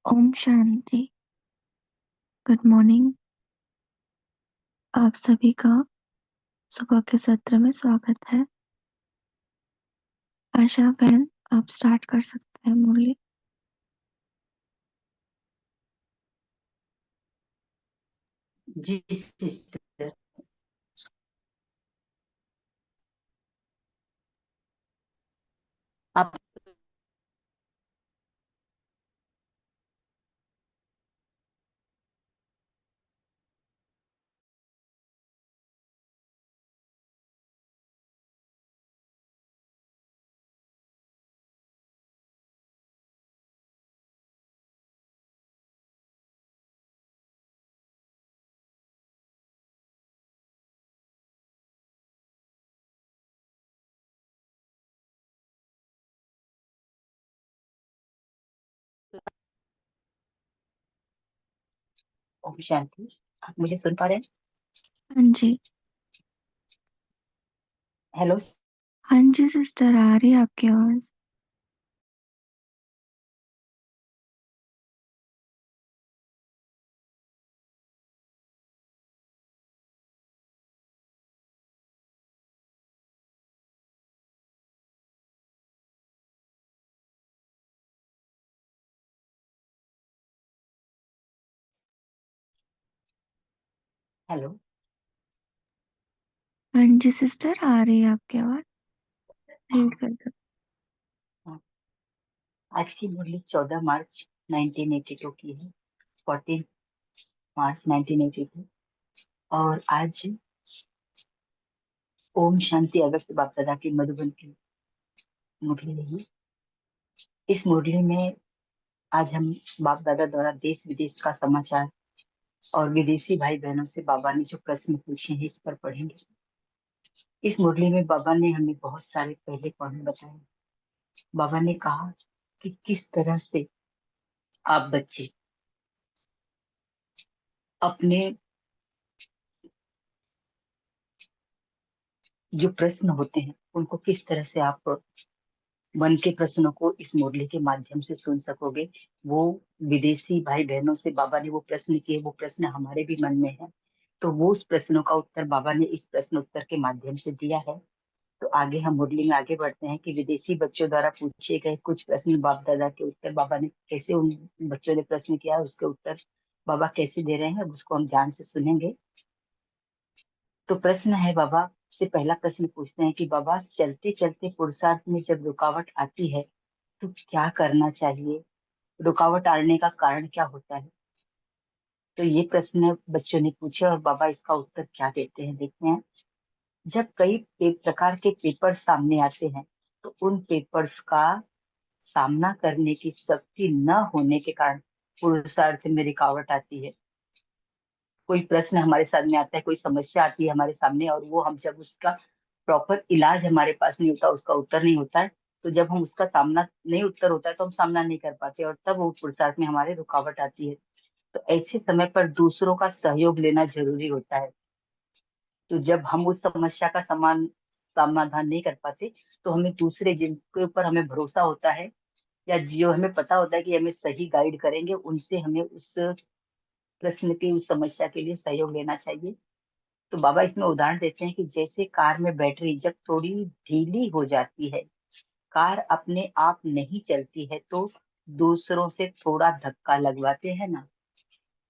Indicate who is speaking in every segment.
Speaker 1: Om Shanti. Good morning. आप सभी का सुबह के सत्र में स्वागत है। आशा बहन, आप स्टार्ट कर सकते हैं मुरली।
Speaker 2: जी सिस्टर। आप ओम शांति। आप मुझे सुन पा रहे हैं?
Speaker 1: हाँ जी।
Speaker 2: हेलो।
Speaker 1: हाँ जी सिस्टर, आ रही है आपकी आवाज।
Speaker 2: हेलो।
Speaker 1: हाँ जी सिस्टर, आ रही है आपकी आवाज। रीड कर दो।
Speaker 2: हाँ, आज की मुरली 14 मार्च 1982 की है। 14 मार्च 1982। और आज ओम शांति अगस्त बाप दादा की मधुबन की मुरली है। इस मुरली में आज हम बाप दादा द्वारा देश विदेश का समाचार और विदेशी भाई बहनों से बाबा ने जो प्रश्न पूछे हैं इस पर पढ़ेंगे। इस मुरली में बाबा ने हमें बहुत सारे पहले पढ़ने बताए। बाबा ने कहा कि किस तरह से आप बच्चे अपने जो प्रश्न होते हैं उनको किस तरह से आप मन के प्रश्नों को इस मुरली के माध्यम से सुन सकोगे। वो विदेशी भाई बहनों से बाबा ने वो प्रश्न किए, वो प्रश्न हमारे भी मन में है। तो वो उस प्रश्नों का उत्तर बाबा ने इस प्रश्न उत्तर के माध्यम से दिया है। तो आगे हम मुरली में आगे बढ़ते हैं कि विदेशी बच्चों द्वारा पूछे गए कुछ प्रश्न बाप दादा के उत्तर बाबा ने कैसे, उन बच्चों ने प्रश्न किया उसके उत्तर बाबा कैसे दे रहे हैं, उसको हम ध्यान से सुनेंगे। तो प्रश्न है, बाबा से पहला प्रश्न पूछते हैं कि बाबा चलते चलते पुरुषार्थ में जब रुकावट आती है तो क्या करना चाहिए, रुकावट आने का कारण क्या होता है। तो ये प्रश्न बच्चों ने पूछे और बाबा इसका उत्तर क्या देते हैं, देखते हैं। जब कई प्रकार के पेपर सामने आते हैं तो उन पेपर्स का सामना करने की शक्ति न होने के कारण पुरुषार्थ में रुकावट आती है। कोई प्रश्न हमारे सामने आता है, कोई समस्या आती है हमारे सामने, और वो हम जब उसका प्रॉपर इलाज हमारे पास नहीं होता, उसका उत्तर नहीं होता है, तो जब हम उसका सामना नहीं उत्तर होता है तो हम सामना नहीं कर पाते और तब वो पुरुषार्थ में हमारे रुकावट आती है। तो ऐसे समय पर दूसरों का सहयोग लेना जरूरी होता है। तो जब हम उस समस्या का समाधान नहीं कर पाते तो हमें दूसरे जिनके ऊपर हमें भरोसा होता है या जो हमें पता होता है कि हमें सही गाइड करेंगे, उनसे हमें उस प्रश्न की, उस समस्या के लिए सहयोग लेना चाहिए। तो बाबा इसमें उदाहरण देते हैं कि जैसे कार में बैटरी जब थोड़ी ढीली हो जाती है, कार अपने आप नहीं चलती है तो दूसरों से थोड़ा धक्का लगवाते हैं ना।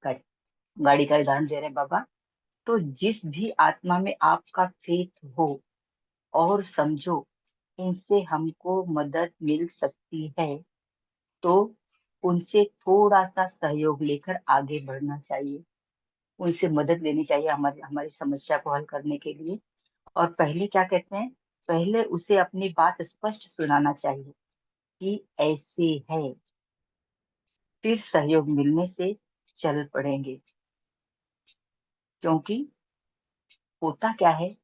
Speaker 2: गाड़ी गाड़ी का उदाहरण दे रहे हैं बाबा। तो जिस भी आत्मा में आपका फेथ हो और समझो इनसे हमको मदद मिल सकती है तो उनसे थोड़ा सा सहयोग लेकर आगे बढ़ना चाहिए। उनसे मदद लेनी चाहिए हमारी हमारी समस्या को हल करने के लिए। और पहले क्या कहते हैं, पहले उसे अपनी बात स्पष्ट सुनाना चाहिए कि ऐसे है, फिर सहयोग मिलने से चल पड़ेंगे। क्योंकि होता क्या है,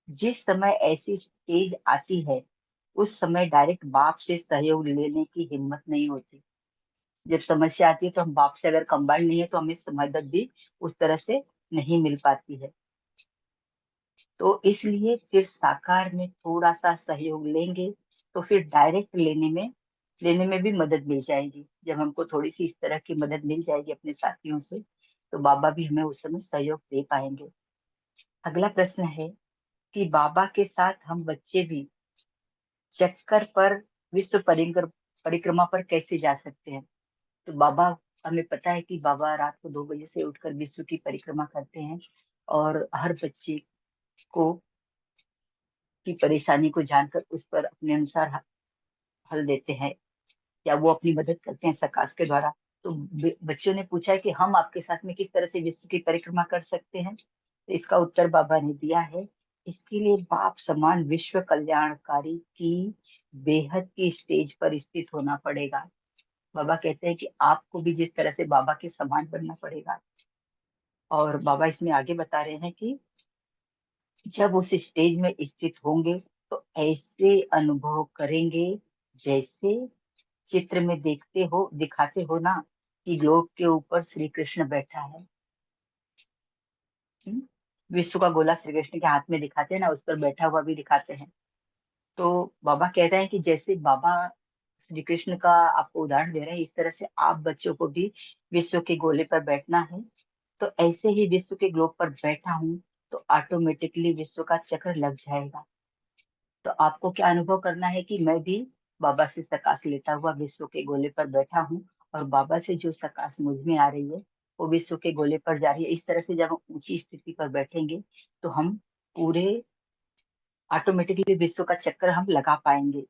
Speaker 2: जिस समय ऐसी स्टेज आती है उस समय डायरेक्ट बाप से सहयोग लेने की हिम्मत नहीं होती। जब समस्या आती है तो हम बाप से अगर कंबाइंड नहीं है तो हमें मदद भी उस तरह से नहीं मिल पाती है। तो इसलिए फिर साकार में थोड़ा सा सहयोग लेंगे तो फिर डायरेक्ट लेने में लेने में भी मदद मिल जाएगी। जब हमको थोड़ी सी इस तरह की मदद मिल जाएगी अपने साथियों से, तो बाबा भी हमें उस समय सहयोग दे पाएंगे। अगला प्रश्न है कि बाबा के साथ हम बच्चे भी चक्कर पर, विश्व परिक्रमा पर कैसे जा सकते हैं? तो बाबा, हमें पता है कि बाबा रात को 2 बजे से उठकर विश्व की परिक्रमा करते हैं, और हर बच्चे को की परेशानी को जानकर उस पर अपने अनुसार हल देते हैं, या वो अपनी मदद करते हैं सकाश के द्वारा। तो बच्चों ने पूछा है कि हम आपके साथ में किस तरह से विश्व की परिक्रमा कर सकते हैं। तो इसका उत्तर बाबा ने दिया है, इसके लिए बाप समान विश्व कल्याणकारी की बेहद की स्टेज पर स्थित होना पड़ेगा। बाबा कहते हैं कि आपको भी जिस तरह से बाबा के समान बनना पड़ेगा। और बाबा इसमें आगे बता रहे हैं कि जब उस स्टेज में स्थित होंगे तो ऐसे अनुभव करेंगे जैसे चित्र में दिखाते हो ना, कि ग्लोब के ऊपर श्री कृष्ण बैठा है। हम्म? विश्व का गोला श्री कृष्ण के हाथ में दिखाते हैं ना, उस पर बैठा हुआ भी दिखाते हैं। तो बाबा कह रहे हैं कि जैसे बाबा श्री कृष्ण का आपको उदाहरण दे रहे हैं, इस तरह से आप बच्चों को भी विश्व के गोले पर बैठना है। तो ऐसे ही विश्व के ग्लोब पर बैठा हूँ, तो ऑटोमेटिकली विश्व का चक्र लग जाएगा। तो आपको क्या अनुभव करना है कि मैं भी बाबा से सकाश लेता हुआ विश्व के गोले पर बैठा हूँ, और बाबा से जो सकाश मुझ में आ रही है वो विश्व के गोले पर जा रही है। इस तरह से जब हम ऊंची स्थिति पर बैठेंगे, तो हम पूरे ऑटोमेटिकली विश्व का चक्कर हम लगा पाएंगे।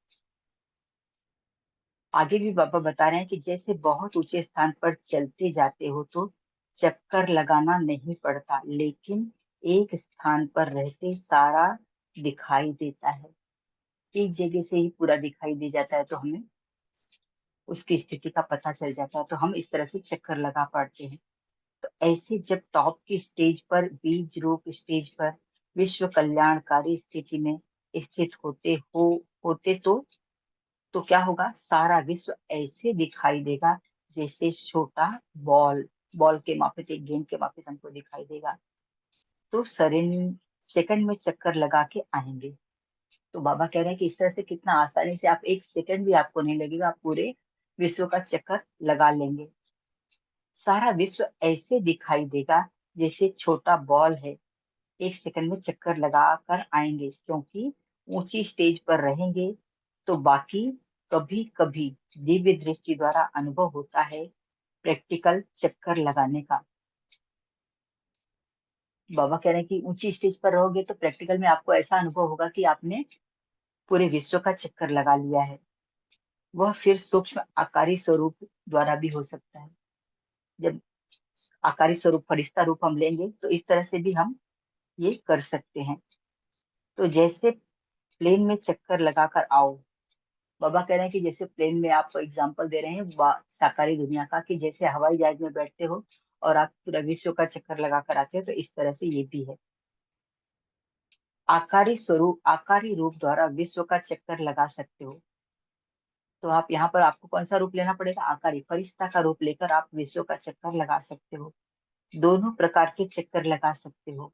Speaker 2: आगे भी बाबा बता रहे हैं कि जैसे बहुत ऊंचे स्थान पर चलते जाते हो तो चक्कर लगाना नहीं पड़ता, लेकिन एक स्थान पर रहते सारा दिखाई देता है। एक जगह से ही पूरा दिखाई दे जाता है, तो हमें उसकी स्थिति का पता चल जाता है, तो हम इस तरह से चक्कर लगा पाते हैं। तो ऐसे जब टॉप की स्टेज पर, बीज रूप स्टेज पर विश्व कल्याणकारी स्थिति में स्थित होते तो क्या होगा, सारा विश्व ऐसे दिखाई देगा जैसे छोटा बॉल, बॉल के मापे से, गेंद के मापे से हमको दिखाई देगा। तो सेकंड में चक्कर लगा के आएंगे। तो बाबा कह रहे हैं कि इस तरह से कितना आसानी से, आप 1 सेकंड भी आपको नहीं लगेगा, आप पूरे विश्व का चक्कर लगा लेंगे। सारा विश्व ऐसे दिखाई देगा जैसे छोटा बॉल है। 1 सेकंड में चक्कर लगा कर आएंगे, क्योंकि ऊंची स्टेज पर रहेंगे। तो बाकी कभी कभी दिव्य दृष्टि द्वारा अनुभव होता है प्रैक्टिकल चक्कर लगाने का। बाबा कह रहे हैं कि ऊंची स्टेज पर रहोगे तो प्रैक्टिकल में आपको ऐसा अनुभव होगा कि आपने पूरे विश्व का चक्कर लगा लिया है। वह फिर सूक्ष्म आकारी स्वरूप द्वारा भी हो सकता है। जब आकारी स्वरूप, फरिश्ता रूप हम लेंगे, तो इस तरह से भी हम ये कर सकते हैं। तो जैसे प्लेन में चक्कर लगाकर आओ, बाबा कह रहे हैं कि जैसे प्लेन में, आप एग्जांपल दे रहे हैं साकारी दुनिया का, कि जैसे हवाई जहाज में बैठते हो और आप पूरा विश्व का चक्कर लगाकर आते हो, तो इस तरह से ये भी है। आकारी रूप द्वारा विश्व का चक्कर लगा सकते हो। तो आप यहाँ पर, आपको कौन सा रूप लेना पड़ेगा? आकारी, फरिश्ता का रूप लेकर आप विश्व का चक्कर लगा सकते हो। दोनों प्रकार के चक्कर लगा सकते हो।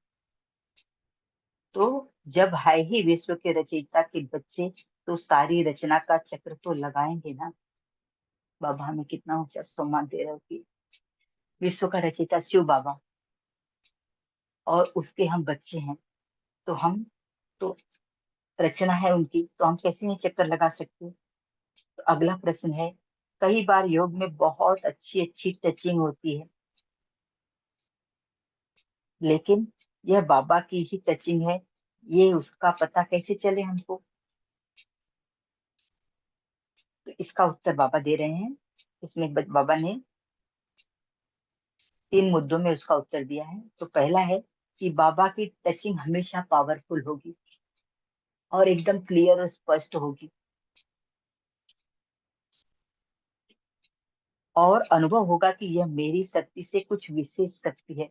Speaker 2: तो जब है ही विश्व के रचयिता के बच्चे, तो सारी रचना का चक्र तो लगाएंगे ना। बाबा हमें कितना ऊंचा सम्मान दे रहे हो कि विश्व का रचयिता शिव बाबा, और उसके हम बच्चे हैं। तो हम तो रचना है उनकी, तो हम कैसे नहीं चक्कर लगा सकते? तो अगला प्रश्न है, कई बार योग में बहुत अच्छी अच्छी टचिंग होती है, लेकिन यह बाबा की ही टचिंग है, ये उसका पता कैसे चले हमको? तो इसका उत्तर बाबा दे रहे हैं। इसमें बाबा ने 3 मुद्दों में उसका उत्तर दिया है। तो पहला है कि बाबा की टचिंग हमेशा पावरफुल होगी और एकदम क्लियर और स्पष्ट होगी, और अनुभव होगा कि यह मेरी शक्ति से कुछ विशेष शक्ति है।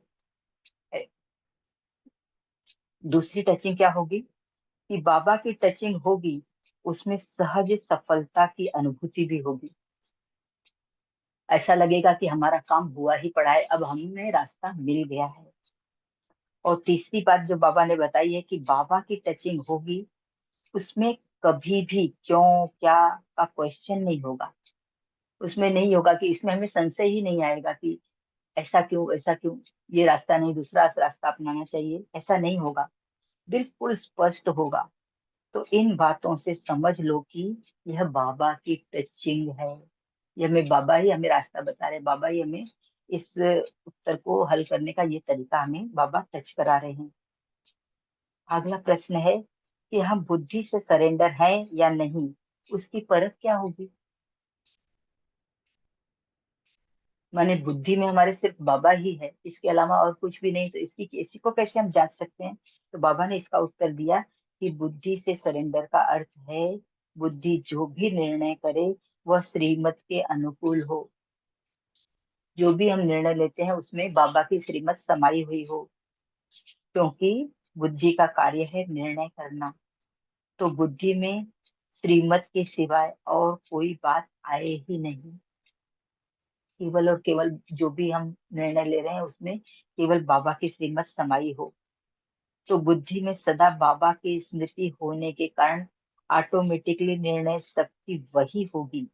Speaker 2: दूसरी टचिंग क्या होगी, कि बाबा की टचिंग होगी, उसमें सहज सफलता की अनुभूति भी होगी। ऐसा लगेगा कि हमारा काम हुआ ही पड़ा है, अब हमें रास्ता मिल गया है। और तीसरी बात जो बाबा ने बताई है कि बाबा की टचिंग होगी, उसमें कभी भी क्यों क्या का क्वेश्चन नहीं होगा। उसमें नहीं होगा कि इसमें हमें संशय ही नहीं आएगा कि ऐसा क्यों, ये रास्ता नहीं दूसरा रास्ता अपनाना चाहिए, ऐसा नहीं होगा। बिल्कुल स्पष्ट होगा। तो इन बातों से समझ लो कि यह बाबा की टचिंग है। ये हमें बाबा ही हमें रास्ता बता रहे हैं, बाबा ही हमें इस उत्तर को हल करने का ये तरीका हमें बाबा टच करा रहे हैं। अगला प्रश्न है कि हम बुद्धि से सरेंडर हैं या नहीं, उसकी परख क्या होगी। माने बुद्धि में हमारे सिर्फ बाबा ही है, इसके अलावा और कुछ भी नहीं, तो इसकी इसी को कैसे हम जांच सकते हैं। तो बाबा ने इसका उत्तर दिया कि बुद्धि से सरेंडर का अर्थ है बुद्धि जो भी निर्णय करे वह श्रीमत के अनुकूल हो। जो भी हम निर्णय लेते हैं उसमें बाबा की श्रीमत समाई हुई हो, क्योंकि बुद्धि का कार्य है निर्णय करना। तो बुद्धि में श्रीमत के सिवाय और कोई बात आए ही नहीं। केवल और केवल जो भी हम निर्णय ले रहे हैं उसमें केवल बाबा की श्रीमत समाई हो। तो बुद्धि में सदा बाबा की स्मृति होने के कारण ऑटोमेटिकली निर्णय शक्ति वही होगी,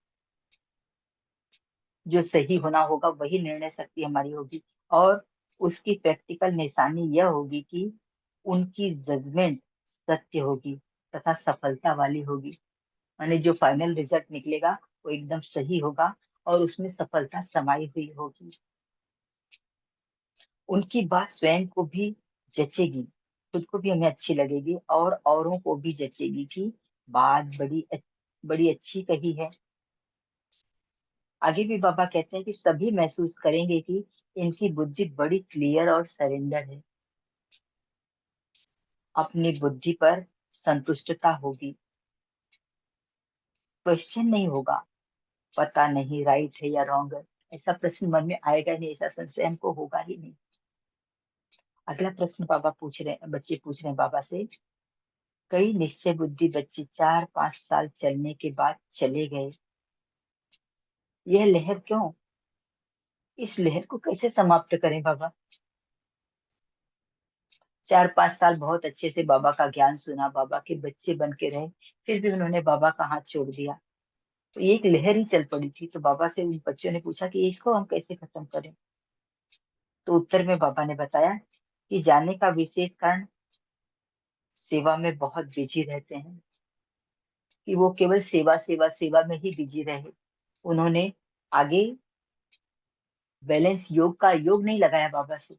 Speaker 2: जो सही होना होगा वही निर्णय शक्ति हमारी होगी। और उसकी प्रैक्टिकल निशानी यह होगी कि उनकी जजमेंट सत्य होगी तथा सफलता वाली होगी। माने जो फाइनल रिजल्ट निकलेगा वो एकदम सही होगा और उसमें सफलता समाई हुई होगी। उनकी बात स्वयं को भी जचेगी, खुद को भी हमें अच्छी लगेगी और औरों को भी जचेगी कि बात बड़ी अच्छी कही है। आगे भी बाबा कहते हैं कि सभी महसूस करेंगे कि इनकी बुद्धि बड़ी क्लियर और सरेंडर है। अपनी बुद्धि पर संतुष्टता होगी, क्वेश्चन नहीं होगा, पता नहीं राइट है या रॉन्ग है, ऐसा प्रश्न मन में आएगा ही नहीं, ऐसा संशय हमको होगा ही नहीं। अगला प्रश्न बाबा पूछ रहे हैं, बच्चे पूछ रहे हैं बाबा से। कई निश्चय बुद्धि बच्चे 4-5 साल चलने के बाद चले गए, यह लहर क्यों, इस लहर को कैसे समाप्त करें बाबा। 4-5 साल बहुत अच्छे से बाबा का ज्ञान सुना, बाबा के बच्चे बन के रहे, फिर भी उन्होंने बाबा का हाथ छोड़ दिया। तो ये एक लहर ही चल पड़ी थी। तो बाबा से उन बच्चों ने पूछा कि इसको हम कैसे खत्म करें। तो उत्तर में बाबा ने बताया कि जाने का विशेष कारण सेवा में बहुत बिजी रहते हैं, कि वो केवल सेवा सेवा सेवा में ही बिजी रहे। उन्होंने आगे बैलेंस योग का योग नहीं लगाया बाबा से,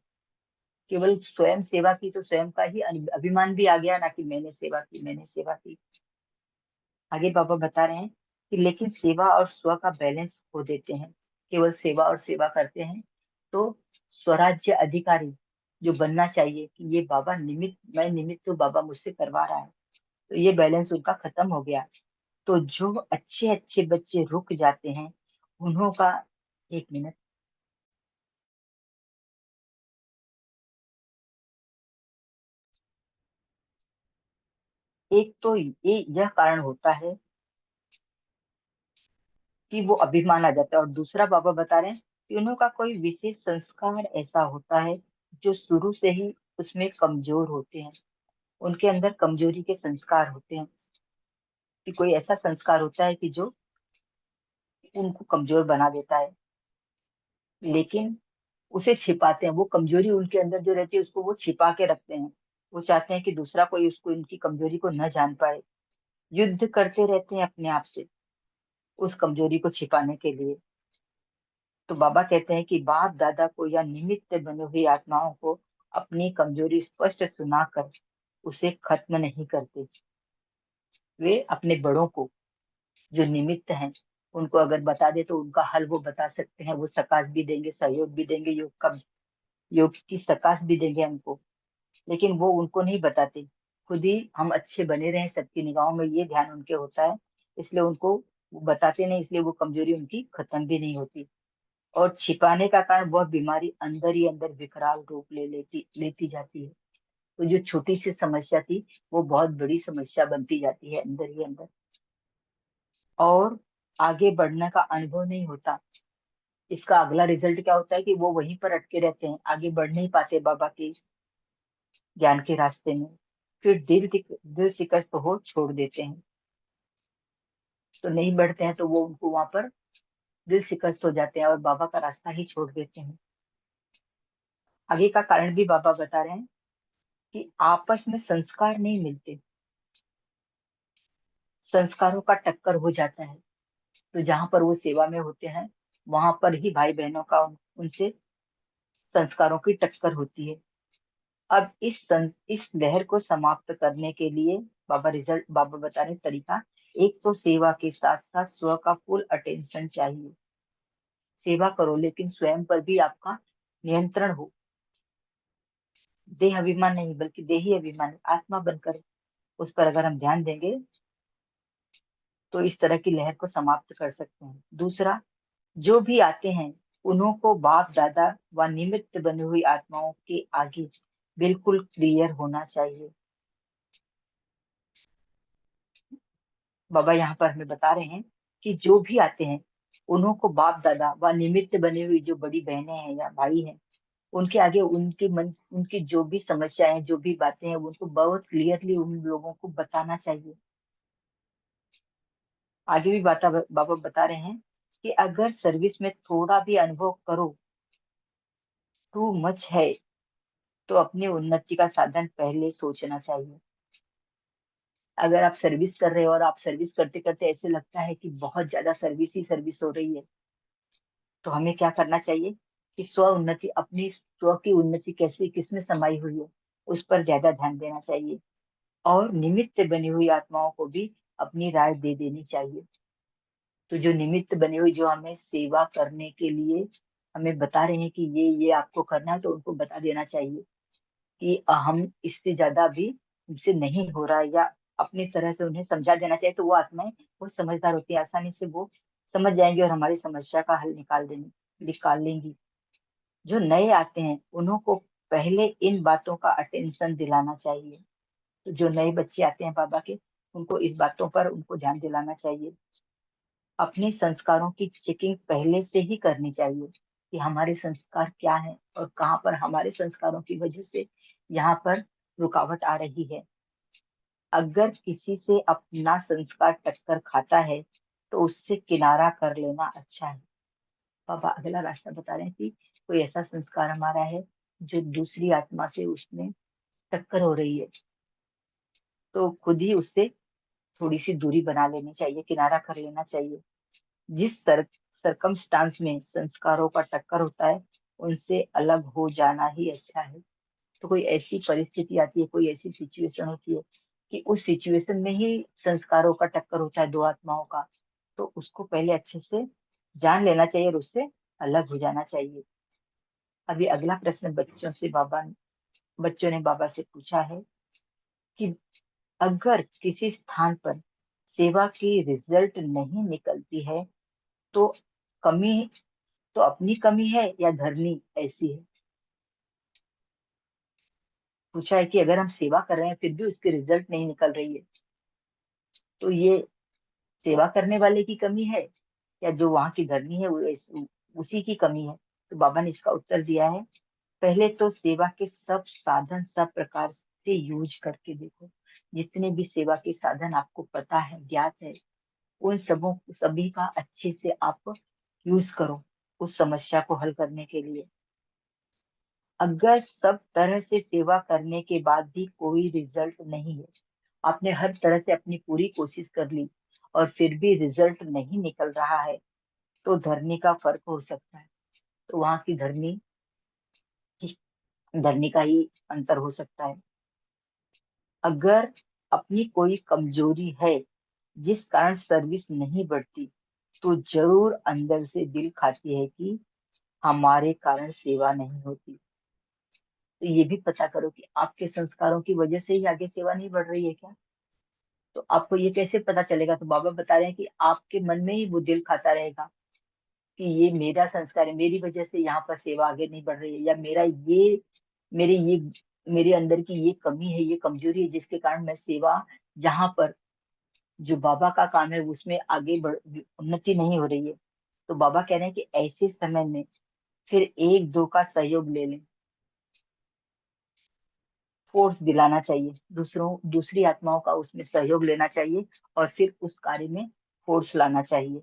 Speaker 2: केवल स्वयं सेवा की, तो स्वयं का ही अभिमान भी आ गया ना कि मैंने सेवा की मैंने सेवा की। आगे बाबा बता रहे हैं कि लेकिन सेवा और स्व का बैलेंस खो देते हैं, केवल सेवा और सेवा करते हैं। तो स्वराज्य अधिकारी जो बनना चाहिए कि ये बाबा निमित्त, मैं निमित्त तो बाबा मुझसे करवा रहा है, तो ये बैलेंस उनका खत्म हो गया। तो जो अच्छे अच्छे बच्चे रुक जाते हैं उन्हों का, एक मिनट, एक तो ये यह कारण होता है कि वो अभिमान आ जाता है, और दूसरा बाबा बता रहे हैं कि उन्हों का कोई विशेष संस्कार ऐसा होता है जो शुरू से ही उसमें कमजोर होते हैं, उनके अंदर कमजोरी के संस्कार होते हैं, कि कोई ऐसा संस्कार होता है कि जो उनको कमजोर बना देता है। लेकिन उसे छिपाते हैं, वो कमजोरी उनके अंदर जो रहती है उसको वो छिपा के रखते हैं। वो चाहते हैं कि दूसरा कोई उसको, इनकी कमजोरी को न जान पाए। युद्ध करते रहते हैं अपने आप से उस कमजोरी को छिपाने के लिए। तो बाबा कहते हैं कि बाप दादा को या निमित्त बनी हुई आत्माओं को अपनी कमजोरी स्पष्ट सुनाकर उसे खत्म नहीं करते। वे अपने बड़ों को जो निमित्त हैं उनको अगर बता दे तो उनका हल वो बता सकते हैं, वो सकाश भी देंगे, सहयोग भी देंगे, योग की सकाश भी देंगे हमको। लेकिन वो उनको नहीं बताते, खुद ही हम अच्छे बने रहें सबकी निगाहों में, ये ध्यान उनके होता है, इसलिए उनको वो बताते नहीं, इसलिए वो कमजोरी उनकी खत्म भी नहीं होती। और छिपाने का कारण वह बीमारी अंदर ही अंदर विकराल रूप ले लेती लेती जाती है। तो जो छोटी सी समस्या थी वो बहुत बड़ी समस्या बनती जाती है अंदर ही अंदर, और आगे बढ़ने का अनुभव नहीं होता। इसका अगला रिजल्ट क्या होता है कि वो वहीं पर अटके रहते हैं, आगे बढ़ नहीं पाते बाबा के ज्ञान के रास्ते में, फिर दिल शिकस्त हो छोड़ देते हैं। तो नहीं बढ़ते हैं तो वो उनको वहां पर दिल शिकस्त हो जाते हैं और बाबा का रास्ता ही छोड़ देते हैं। आगे का कारण भी बाबा बता रहे हैं कि आपस में संस्कार नहीं मिलते, संस्कारों का टक्कर हो जाता है। तो जहां पर वो सेवा में होते हैं वहां पर ही भाई बहनों का उनसे संस्कारों की टक्कर होती है। अब इस लहर को समाप्त करने के लिए बाबा बता रहे तरीका, एक तो सेवा के साथ साथ स्व का फुल अटेंशन चाहिए। सेवा करो लेकिन स्वयं पर भी आपका नियंत्रण हो। देह अभिमान नहीं बल्कि देही अभिमान, आत्मा बनकर उस पर अगर हम ध्यान देंगे तो इस तरह की लहर को समाप्त कर सकते हैं। दूसरा, जो भी आते हैं उन्हों को बाप दादा व निमित्त बनी हुई आत्माओं के आगे बिल्कुल क्लियर होना चाहिए। बाबा यहाँ पर हमें बता रहे हैं कि जो भी आते हैं उन्हों को बाप दादा व निमित्त बनी हुई जो बड़ी बहनें हैं या भाई हैं उनके आगे उनके मन उनकी जो भी समस्याएं जो भी बातें हैं उनको बहुत क्लियरली उन लोगों को बताना चाहिए। आगे भी बाबा बता रहे हैं कि अगर सर्विस में थोड़ा भी अनुभव करो टू मच है तो अपनी उन्नति का साधन पहले सोचना चाहिए। अगर आप सर्विस कर रहे हो और आप सर्विस करते करते ऐसे लगता है कि बहुत ज्यादा सर्विस ही सर्विस हो रही है, तो हमें क्या करना चाहिए कि स्व उन्नति, अपनी स्व की उन्नति कैसे किसमें समाई हुई है उस पर ज्यादा ध्यान देना चाहिए। और निमित्त बनी हुई आत्माओं को भी अपनी राय दे देनी चाहिए। तो जो निमित्त बनी हुई जो हमें सेवा करने के लिए हमें बता रहे हैं कि ये आपको करना है, तो उनको बता देना चाहिए कि हम इससे ज्यादा भी हमसे नहीं हो रहा है, या अपनी तरह से उन्हें समझा देना चाहिए। तो वो आत्माएं वो समझदार होती है, आसानी से वो समझ जाएंगी और हमारी समस्या का हल निकाल लेंगी। जो नए आते हैं उन्हों को पहले इन बातों का अटेंशन दिलाना चाहिए। तो जो नए बच्चे आते हैं बाबा के, उनको इस बातों पर उनको ध्यान दिलाना चाहिए। अपने संस्कारों की चेकिंग पहले से ही करनी चाहिए कि हमारे संस्कार क्या हैं और कहाँ पर हमारे संस्कारों की वजह से यहाँ पर रुकावट आ रही है। अगर किसी से अपना संस्कार टक्कर खाता है तो उससे किनारा कर लेना अच्छा है। बाबा अगला रास्ता बता रहे हैं कि कोई ऐसा संस्कार हमारा है जो दूसरी आत्मा से उसमें टक्कर हो रही है, तो खुद ही उससे थोड़ी सी दूरी बना लेनी चाहिए, किनारा कर लेना चाहिए। जिस सरकमस्टांस में संस्कारों का टक्कर होता है उनसे अलग हो जाना ही अच्छा है। तो कोई ऐसी परिस्थिति आती है, कोई ऐसी सिचुएशन होती है कि उस सिचुएशन में ही संस्कारों का टक्कर होता है दो आत्माओं का, तो उसको पहले अच्छे से जान लेना चाहिए और उससे अलग हो जाना चाहिए। अभी अगला प्रश्न बच्चों ने बाबा से पूछा है कि अगर किसी स्थान पर सेवा की रिजल्ट नहीं निकलती है तो कमी तो अपनी कमी है या धरनी ऐसी है। पूछा है कि अगर हम सेवा कर रहे हैं फिर भी उसकी रिजल्ट नहीं निकल रही है, तो ये सेवा करने वाले की कमी है या जो वहां की धरनी है उसी की कमी है। तो बाबा ने इसका उत्तर दिया है, पहले तो सेवा के सब साधन सब प्रकार से यूज करके देखो। जितने भी सेवा के साधन आपको पता है, ज्ञात है, उन सभी का अच्छे से आप यूज करो उस समस्या को हल करने के लिए। अगर सब तरह से सेवा करने के बाद भी कोई रिजल्ट नहीं है, आपने हर तरह से अपनी पूरी कोशिश कर ली और फिर भी रिजल्ट नहीं निकल रहा है, तो धरनी का फर्क हो सकता है। तो वहां की धरनी का ही अंतर हो सकता है। अगर अपनी कोई कमजोरी है जिस कारण सर्विस नहीं बढ़ती, तो जरूर अंदर से दिल खाती है कि हमारे कारण सेवा नहीं होती। तो ये भी पता करो कि आपके संस्कारों की वजह से ही आगे सेवा नहीं बढ़ रही है क्या। तो आपको ये कैसे पता चलेगा। तो बाबा बता रहे हैं कि आपके मन में ही वो दिल खाता रहेगा कि ये मेरा संस्कार है, मेरी वजह से यहाँ पर सेवा आगे नहीं बढ़ रही है, या मेरे ये मेरे अंदर की ये कमी है, ये कमजोरी है जिसके कारण मैं सेवा जहाँ पर जो बाबा का काम है उसमें उन्नति नहीं हो रही है। तो बाबा कह रहे हैं कि ऐसे समय में फिर एक दो का सहयोग ले लें, फोर्स दिलाना चाहिए, दूसरी आत्माओं का उसमें सहयोग लेना चाहिए और फिर उस कार्य में फोर्स लाना चाहिए।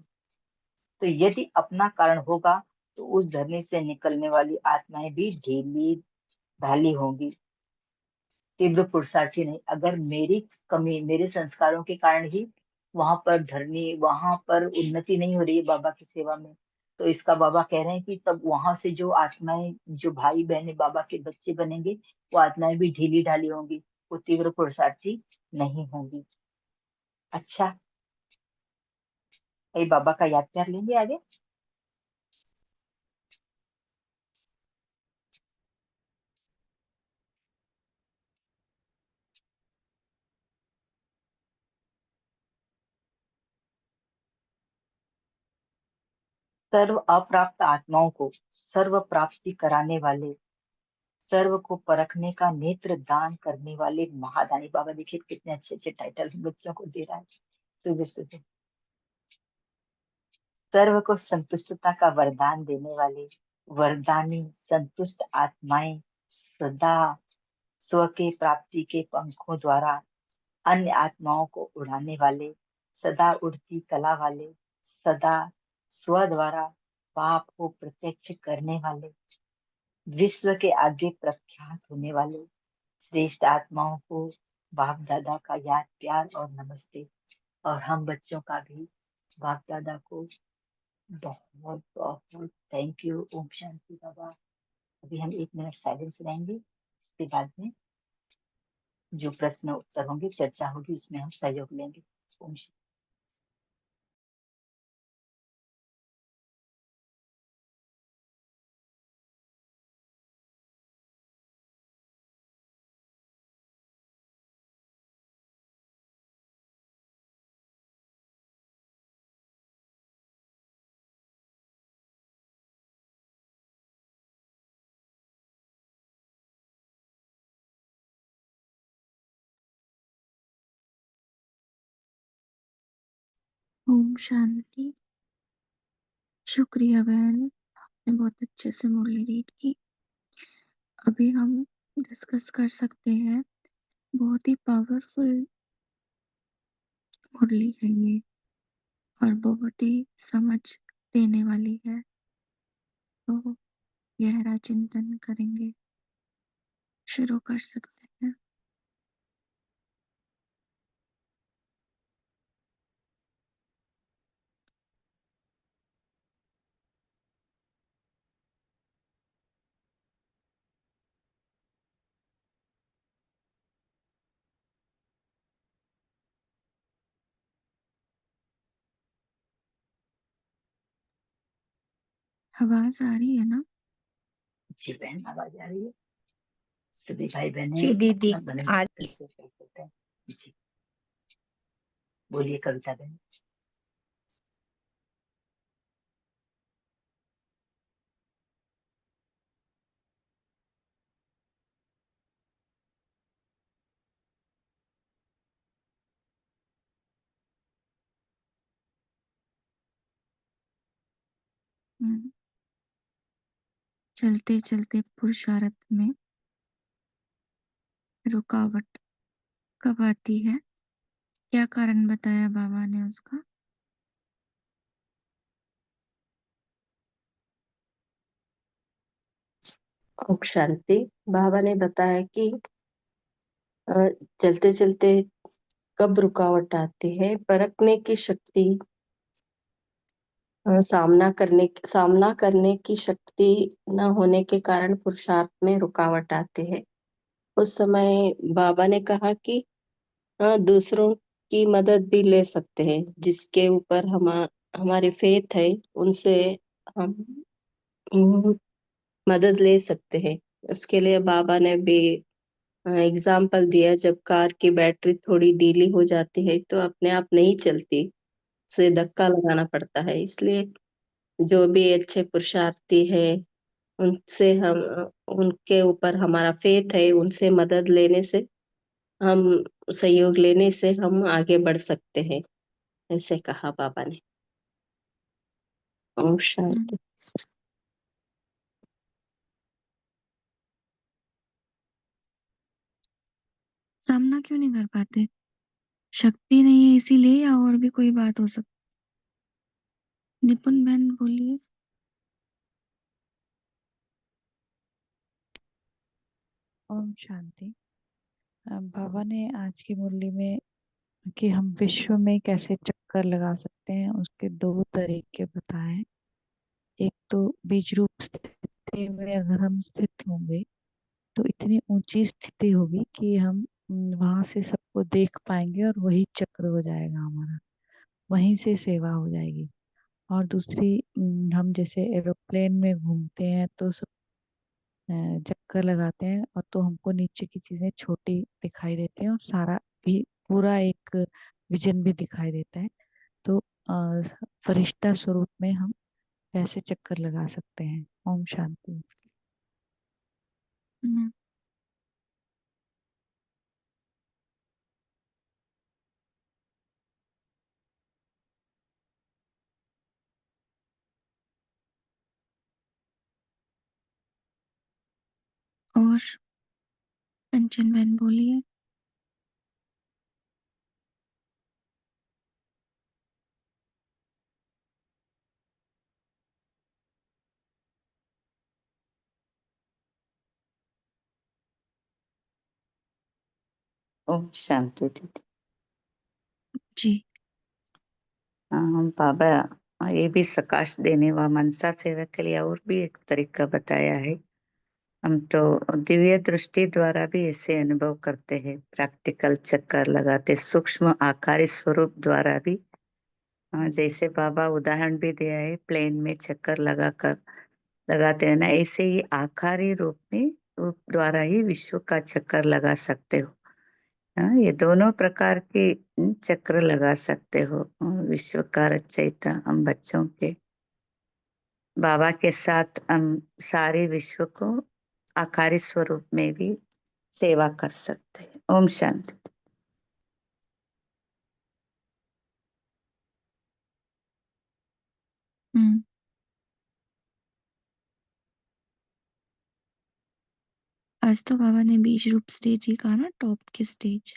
Speaker 2: तो यदि अपना कारण होगा तो उस धरनी से निकलने वाली आत्माएं भी ढीली ढाली होंगी, तीव्र पुरुषार्थी नहीं। अगर मेरी कमी, मेरे संस्कारों के कारण ही वहां पर उन्नति नहीं हो रही है बाबा की सेवा में, तो इसका बाबा कह रहे हैं कि तब वहां से जो आत्माएं, जो भाई बहने बाबा के बच्चे बनेंगे, वो आत्माएं भी ढीली ढाली होंगी, वो तीव्र पुरुषार्थी नहीं होंगी। अच्छा, ये बाबा का याद कर लेंगे आगे। सर्व अप्राप्त आत्माओं को सर्व प्राप्ति कराने वाले, सर्व को परखने का नेत्र दान करने वाले महादानी बाबा, देखिए कितने अच्छे अच्छे टाइटल बच्चों को दे रहा है सुबह सुबह। सर्व को संतुष्टता का वरदान देने वाले वरदानी संतुष्ट आत्माएं, सदा स्व के प्राप्ति के पंखों द्वारा अन्य आत्माओं को उड़ाने वाले, सदा उड़ती कला वाले, सदा स्व द्वारा पाप को प्रत्यक्ष करने वाले, विश्व के आगे प्रख्यात होने वाले श्रेष्ठ आत्माओं को बाप दादा का याद, प्यार और नमस्ते। और हम बच्चों का भी बाप दादा को बहुत बहुत थैंक यू। ओम शांति बाबा। अभी हम 1 मिनट साइलेंस रहेंगे, इसके बाद में जो प्रश्न उत्तर होंगे, चर्चा होगी, उसमें हम सहयोग लेंगे। ओम शांति।
Speaker 1: ओम शांति। शुक्रिया बहन, आपने बहुत अच्छे से मुरली रीड की। अभी हम डिस्कस कर सकते हैं, बहुत ही पावरफुल मुरली है ये और बहुत ही समझ देने वाली है। तो गहरा चिंतन करेंगे, शुरू कर सकते हैं। आवाज आ रही है ना?
Speaker 2: जी बहन, आवाज आ रही है। सभी भाई बहने
Speaker 3: जी दीदी
Speaker 2: अपना बने
Speaker 3: आ
Speaker 2: चित्र से कर सकते हैं। जी बोलिए कविता बहन।
Speaker 1: हम्म, चलते चलते पुरुषार्थ में रुकावट कब आती है? क्या कारण बताया बाबा ने उसका?
Speaker 3: ओम शांति। बाबा ने बताया कि चलते चलते कब रुकावट आती है, परखने की शक्ति, सामना करने की शक्ति न होने के कारण पुरुषार्थ में रुकावट आती है। उस समय बाबा ने कहा कि दूसरों की मदद भी ले सकते हैं, जिसके ऊपर हमारी फेथ है, उनसे हम मदद ले सकते हैं। उसके लिए बाबा ने भी एग्जाम्पल दिया, जब कार की बैटरी थोड़ी ढीली हो जाती है तो अपने आप नहीं चलती, उसे धक्का लगाना पड़ता है। इसलिए जो भी अच्छे पुरुषार्थी है, उनसे हम उनके ऊपर हमारा फेथ है, उनसे मदद लेने से, हम सहयोग लेने से हम आगे बढ़ सकते हैं, ऐसे कहा बाबा ने। ओम शांति।
Speaker 1: सामना क्यों नहीं कर पाते? शक्ति नहीं है इसीलिए, या और भी कोई बात हो सकती? निपुण बहन बोलिए।
Speaker 4: ओम शांति। बाबा ने आज की मुरली में कि हम विश्व में कैसे चक्कर लगा सकते हैं उसके दो तरीके बताए। एक तो बीज रूप स्थिति में अगर हम स्थित होंगे तो इतनी ऊंची स्थिति होगी कि हम वहां से सबको देख पाएंगे और वही चक्र हो जाएगा हमारा, वहीं से सेवा हो जाएगी। और दूसरी, हम जैसे एरोप्लेन में घूमते हैं तो सब चक्कर लगाते हैं और तो हमको नीचे की चीजें छोटी दिखाई देती हैं और सारा भी पूरा एक विजन भी दिखाई देता है। तो फरिश्ता स्वरूप में हम कैसे चक्कर लगा सकते हैं। ओम शांति।
Speaker 1: हम्म, और कंचन बहन बोलिए।
Speaker 2: ओम शांति दीदी।
Speaker 1: जी।
Speaker 2: बाबा ये भी प्रकाश देने व मनसा सेवा के लिए और भी एक तरीका बताया है। हम तो दिव्य दृष्टि द्वारा भी ऐसे अनुभव करते हैं, प्रैक्टिकल चक्कर लगाते, सूक्ष्म आकारी स्वरूप द्वारा भी। जैसे बाबा उदाहरण भी दिया है, प्लेन में चक्कर लगाते हैं ना, ऐसे ही आकारी रूप द्वारा ही विश्व का चक्कर लगा सकते हो। ये दोनों प्रकार के चक्र लगा सकते हो। विश्व का रचयिता हम बच्चों के बाबा के साथ हम सारे विश्व को आकारी स्वरूप में भी सेवा कर सकते हैं। ओम शांति।
Speaker 1: हम्म, आज तो बाबा ने बीज रूप स्टेज ही कहा ना, टॉप की स्टेज।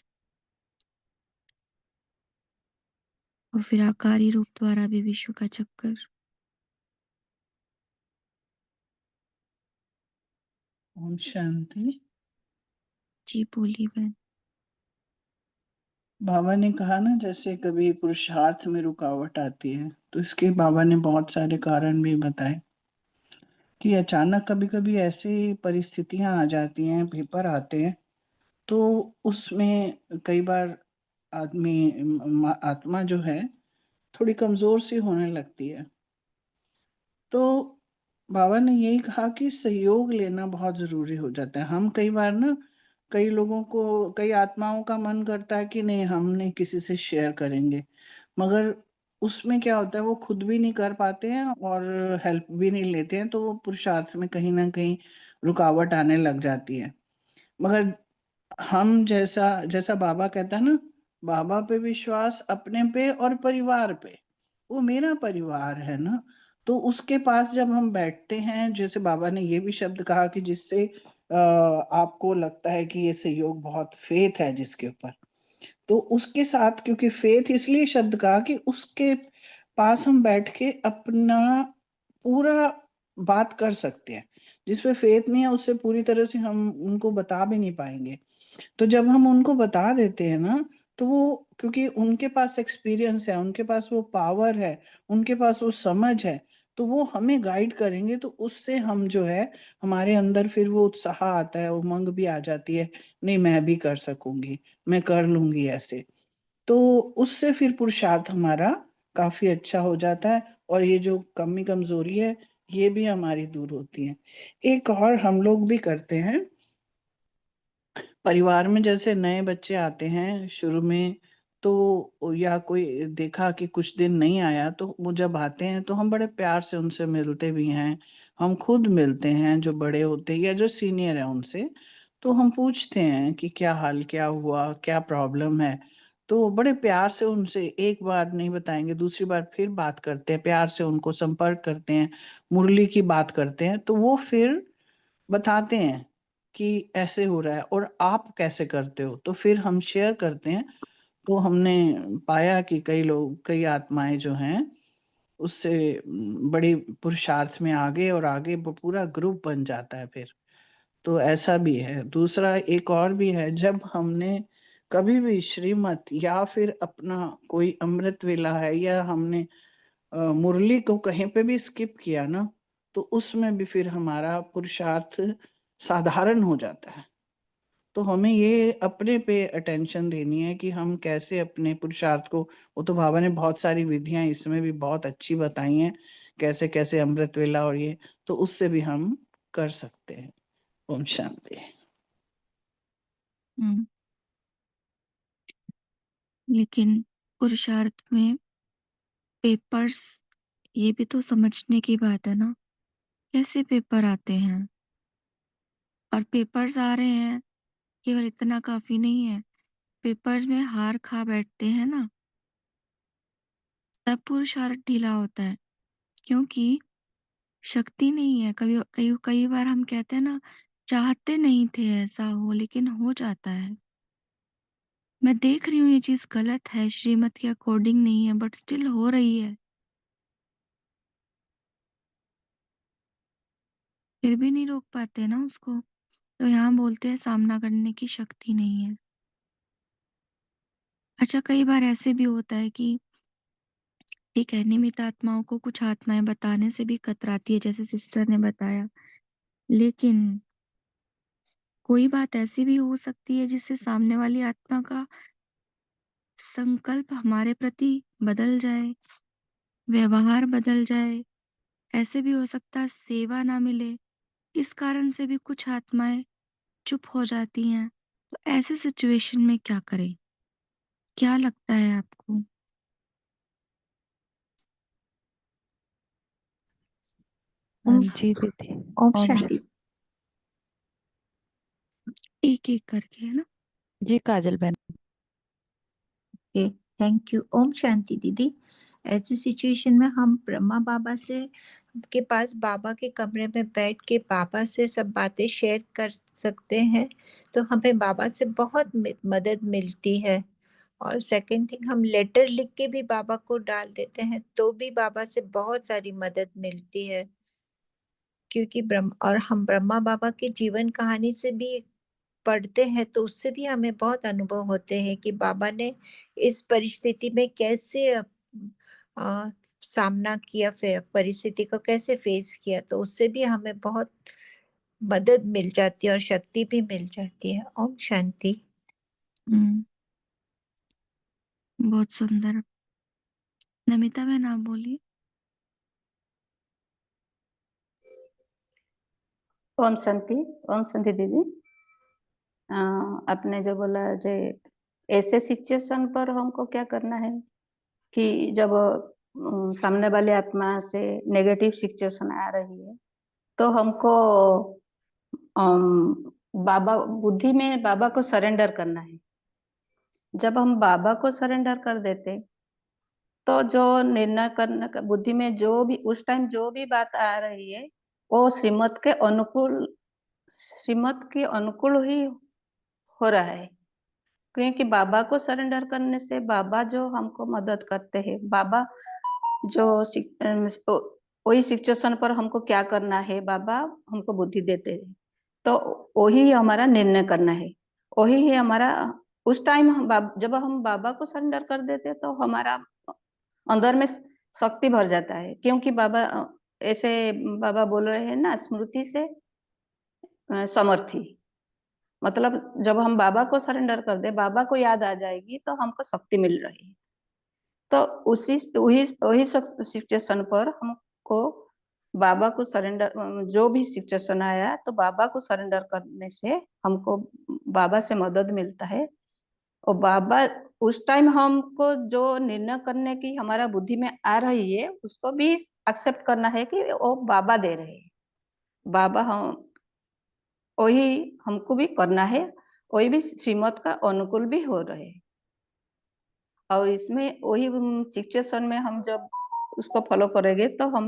Speaker 1: और फिर आकारी रूप द्वारा भी विश्व का चक्कर।
Speaker 5: ओम शांति।
Speaker 1: जी बोलिए बहन।
Speaker 5: बाबा ने कहा ना, जैसे कभी पुरुषार्थ में रुकावट आती है तो इसके बाबा ने बहुत सारे कारण भी बताए कि अचानक कभी कभी ऐसी परिस्थितियां आ जाती हैं, पेपर आते हैं, तो उसमें कई बार आत्मा जो है थोड़ी कमजोर सी होने लगती है। तो बाबा ने यही कहा कि सहयोग लेना बहुत जरूरी हो जाता है। हम कई बार ना, कई लोगों को, कई आत्माओं का मन करता है कि नहीं हमने किसी से शेयर करेंगे, मगर उसमें क्या होता है वो खुद भी नहीं कर पाते हैं और हेल्प भी नहीं लेते हैं, तो वो पुरुषार्थ में कहीं ना कहीं रुकावट आने लग जाती है। मगर हम जैसा जैसा बाबा कहता है ना, बाबा पे विश्वास, अपने पे और परिवार पे, वो मेरा परिवार है ना। तो उसके पास जब हम बैठते हैं, जैसे बाबा ने ये भी शब्द कहा कि जिससे आपको लगता है कि ये सहयोग बहुत, फेथ है जिसके ऊपर, तो उसके साथ, क्योंकि फेथ इसलिए शब्द कहा कि उसके पास हम बैठ के अपना पूरा बात कर सकते हैं। जिस पे फेथ नहीं है उससे पूरी तरह से हम उनको बता भी नहीं पाएंगे। तो जब हम उनको बता देते हैं ना, तो वो, क्योंकि उनके पास एक्सपीरियंस है, उनके पास वो पावर है, उनके पास वो समझ है, तो वो हमें गाइड करेंगे। तो उससे हम जो है, हमारे अंदर फिर वो उत्साह आता है, उमंग भी आ जाती है, नहीं मैं भी कर सकूंगी, मैं कर लूंगी ऐसे। तो उससे फिर पुरुषार्थ हमारा काफी अच्छा हो जाता है और ये जो कमी कमजोरी है ये भी हमारी दूर होती है। एक और हम लोग भी करते हैं परिवार में, जैसे नए बच्चे आते हैं शुरू में, तो या कोई देखा कि कुछ दिन नहीं आया, तो वो जब आते हैं तो हम बड़े प्यार से उनसे मिलते भी हैं। हम खुद मिलते हैं, जो बड़े होते हैं या जो सीनियर है उनसे, तो हम पूछते हैं कि क्या हाल, क्या हुआ, क्या प्रॉब्लम है। तो बड़े प्यार से उनसे, एक बार नहीं बताएंगे, दूसरी बार फिर बात करते हैं, प्यार से उनको संपर्क करते हैं, मुरली की बात करते हैं, तो वो फिर बताते हैं कि ऐसे हो रहा है और आप कैसे करते हो, तो फिर हम शेयर करते हैं। तो हमने पाया कि कई लोग, कई आत्माएं जो हैं उससे बड़ी पुरुषार्थ में आगे और आगे वो पूरा ग्रुप बन जाता है फिर। तो ऐसा भी है। दूसरा एक और भी है, जब हमने कभी भी श्रीमत या फिर अपना कोई अमृत वेला है या हमने मुरली को कहीं पे भी स्किप किया ना, तो उसमें भी फिर हमारा पुरुषार्थ साधारण हो जाता है। तो हमें ये अपने पे अटेंशन देनी है कि हम कैसे अपने पुरुषार्थ को, वो तो बाबा ने बहुत सारी विधियां इसमें भी बहुत अच्छी बताई हैं, कैसे कैसे अमृत वेला और ये, तो उससे भी हम कर सकते हैं। ओम शांति।
Speaker 1: लेकिन पुरुषार्थ में पेपर्स, ये भी तो समझने की बात है ना, कैसे पेपर आते हैं, और पेपर्स आ रहे हैं केवल इतना काफी नहीं है, पेपर्स में हार खा बैठते हैं ना, तब पुरुषार्थ ढीला होता है, क्योंकि शक्ति नहीं है। कभी कई कई बार हम कहते हैं ना, चाहते नहीं थे ऐसा हो, लेकिन हो जाता है। मैं देख रही हूँ ये चीज गलत है, श्रीमत के अकॉर्डिंग नहीं है, बट स्टिल हो रही है, फिर भी नहीं रोक पाते ना उसको। तो यहाँ बोलते हैं सामना करने की शक्ति नहीं है। अच्छा, कई बार ऐसे भी होता है कि ठीक है, निमित्त आत्माओं को कुछ आत्माएं बताने से भी कतराती है, जैसे सिस्टर ने बताया, लेकिन कोई बात ऐसी भी हो सकती है जिससे सामने वाली आत्मा का संकल्प हमारे प्रति बदल जाए, व्यवहार बदल जाए। ऐसे भी हो सकता है सेवा ना मिले, इस कारण से भी कुछ आत्माएं चुप हो जाती हैं। तो ऐसे सिचुएशन में क्या करें, क्या लगता है आपको?
Speaker 6: ओम
Speaker 4: जी दीदी।
Speaker 6: ओम
Speaker 4: ओम
Speaker 6: शांति।
Speaker 1: एक एक करके, है ना?
Speaker 4: जी काजल बहन।
Speaker 6: Thank you. ओम शांति दीदी। ऐसी सिचुएशन में हम ब्रह्मा बाबा से के पास बाबा के कमरे में बैठ के बाबा से सब बातें शेयर कर सकते हैं, तो हमें बाबा से बहुत मदद मिलती है। और सेकंड थिंग, हम लेटर लिख के भी बाबा को डाल देते हैं तो भी बाबा से बहुत सारी मदद मिलती है। क्योंकि हम ब्रह्मा बाबा के जीवन कहानी से भी पढ़ते हैं तो उससे भी हमें बहुत अनुभव होते हैं कि बाबा ने इस परिस्थिति में कैसे अ, सामना किया, फिर परिस्थिति को कैसे फेस किया, तो उससे भी हमें बहुत मदद मिल जाती है और शक्ति भी मिल जाती है। ओम शांति।
Speaker 1: बहुत सुंदर। नमिता बहन आप बोलिए।
Speaker 7: ओम शांति। ओम शांति दीदी। आपने जो बोला, जो ऐसे सिचुएशन पर हमको क्या करना है कि जब सामने वाले आत्मा से नेगेटिव सिचुएशन आ रही है, तो हमको बाबा बुद्धि में बाबा को सरेंडर करना है। जब हम बाबा को सरेंडर कर देते, तो जो निर्णय करने का बुद्धि में जो भी उस टाइम जो भी बात आ रही है, वो श्रीमत के अनुकूल ही हो रहा है। क्योंकि बाबा को सरेंडर करने से बाबा जो हमको मदद करते हैं, बाबा जो वही सिचुएशन पर हमको क्या करना है, बाबा हमको बुद्धि देते हैं, तो वही हमारा निर्णय करना है। वही है हमारा उस टाइम जब हम बाबा को सरेंडर कर देते तो हमारा अंदर में शक्ति भर जाता है। क्योंकि बाबा ऐसे बाबा बोल रहे हैं ना, स्मृति से समर्थी, मतलब जब हम बाबा को सरेंडर कर दे, बाबा को याद आ जाएगी तो हमको शक्ति मिल रही है। तो उसी वही वही सिचुएशन पर हमको बाबा को सरेंडर, जो भी सिचुएशन आया तो बाबा को सरेंडर करने से हमको बाबा से मदद मिलता है। और बाबा उस टाइम हमको जो निर्णय करने की हमारा बुद्धि में आ रही है, उसको भी एक्सेप्ट करना है कि वो बाबा दे रहे हैं। बाबा हम वही हमको भी करना है, वही भी श्रीमत का अनुकूल भी हो रहे हैं। और इसमें वही सिचुएशन में हम जब उसको फॉलो करेंगे तो हम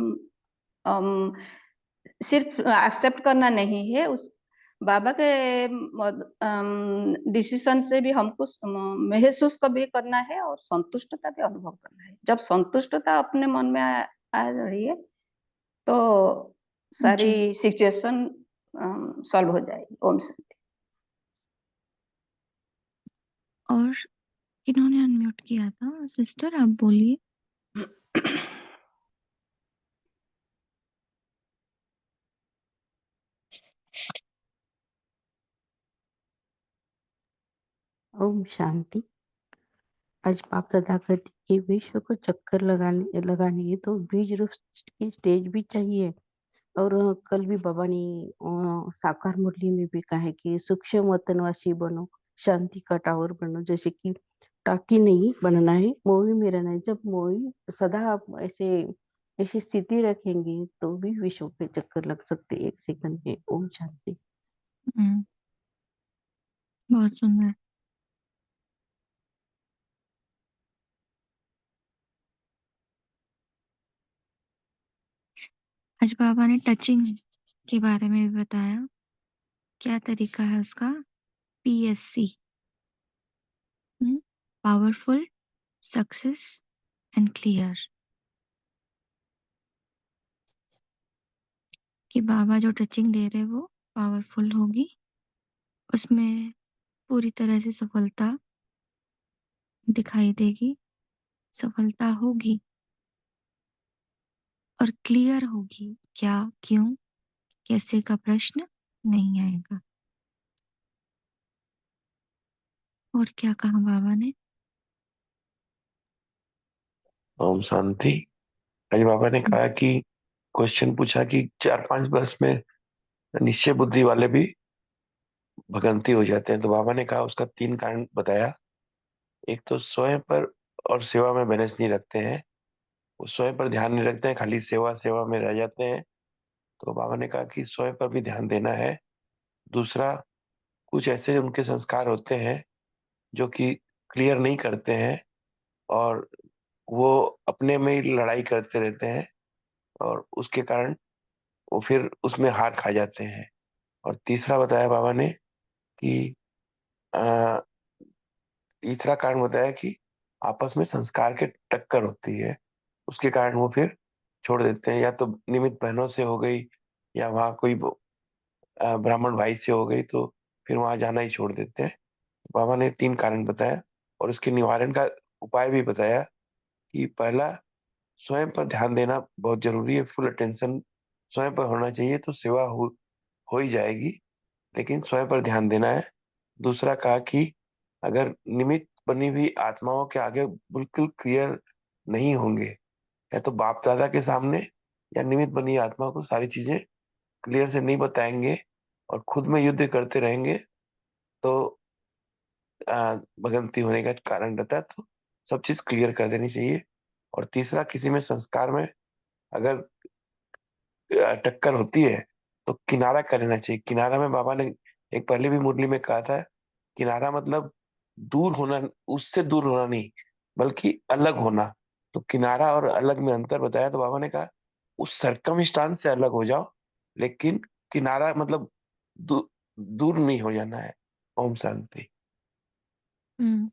Speaker 7: सिर्फ एक्सेप्ट करना नहीं है, उस बाबा के डिसीजन से भी हमको महसूस कभी करना है और संतुष्टता भी अनुभव करना है। जब संतुष्टता अपने मन में आ रही है तो सारी
Speaker 1: जी।
Speaker 7: सिचुएशन सॉल्व हो जाएगी। ओम शांति।
Speaker 1: और किन्होंने अनम्यूट किया था? सिस्टर आप बोलिए।
Speaker 8: ओम शांति। आज बाप दादा कहते कि विश्व को चक्कर लगानी है तो बीज रूप की स्टेज भी चाहिए। और कल भी बाबा ने साकार मुरली में भी कहा है कि सूक्ष्म वतनवासी बनो, शांति का टावर बनो। जैसे कि टाकी नहीं बनना है, मोही में रहना है। जब मोही सदा आप ऐसी स्थिति रखेंगे तो भी विश्व पे चक्कर लग सकते 1 सेकंड में। ओम शांति।
Speaker 1: बहुत सुंदर। आज बाबा ने टचिंग के बारे में भी बताया। क्या तरीका है उसका? PSC, powerful, success and clear. कि बाबा जो टचिंग दे रहे वो पावरफुल होगी, उसमें पूरी तरह से सफलता दिखाई देगी, सफलता होगी और क्लियर होगी। क्या, क्यों, कैसे का प्रश्न नहीं आएगा। और क्या कहा बाबा ने?
Speaker 9: ओम शांति। आज बाबा ने कहा कि क्वेश्चन पूछा कि 4-5 वर्ष में निश्चय बुद्धि वाले भी भगंती हो जाते हैं। तो बाबा ने कहा उसका 3 कारण बताया। एक तो स्वयं पर और सेवा में बैलेंस नहीं रखते हैं, वो स्वयं पर ध्यान नहीं रखते हैं, खाली सेवा सेवा में रह जाते हैं। तो बाबा ने कहा कि स्वयं पर भी ध्यान देना है। दूसरा, कुछ ऐसे उनके संस्कार होते हैं जो कि क्लियर नहीं करते हैं और वो अपने में ही लड़ाई करते रहते हैं और उसके कारण वो फिर उसमें हार खा जाते हैं। और तीसरा बताया बाबा ने कि अ, तीसरा कारण बताया कि आपस में संस्कार के टक्कर होती है, उसके कारण वो फिर छोड़ देते हैं। या तो निमित्त बहनों से हो गई या वहाँ कोई ब्राह्मण भाई से हो गई तो फिर वहां जाना ही छोड़ देते हैं। बाबा ने 3 कारण बताया और उसके निवारण का उपाय भी बताया कि पहला, स्वयं पर ध्यान देना बहुत जरूरी है। फुल अटेंशन स्वयं पर होना चाहिए तो सेवा हो ही जाएगी, लेकिन स्वयं पर ध्यान देना है। दूसरा कहा कि अगर निमित्त बनी हुई आत्माओं के आगे बिल्कुल क्लियर नहीं होंगे, या तो बाप दादा के सामने या निमित्त बनी आत्मा को सारी चीजें क्लियर से नहीं बताएंगे और खुद में युद्ध करते रहेंगे तो भगंती होने का कारण रहता है। तो सब चीज क्लियर कर देनी चाहिए। और तीसरा, किसी में संस्कार में अगर टक्कर होती है तो किनारा कर लेना चाहिए। किनारा में बाबा ने एक पहले भी मुरली में कहा था, किनारा मतलब दूर होना, उससे दूर होना नहीं बल्कि अलग होना। तो किनारा और अलग में अंतर बताया। तो बाबा ने कहा उस सरकमस्टांस से अलग हो जाओ, लेकिन किनारा मतलब दूर नहीं हो जाना है। ओम शांति।
Speaker 1: हम्म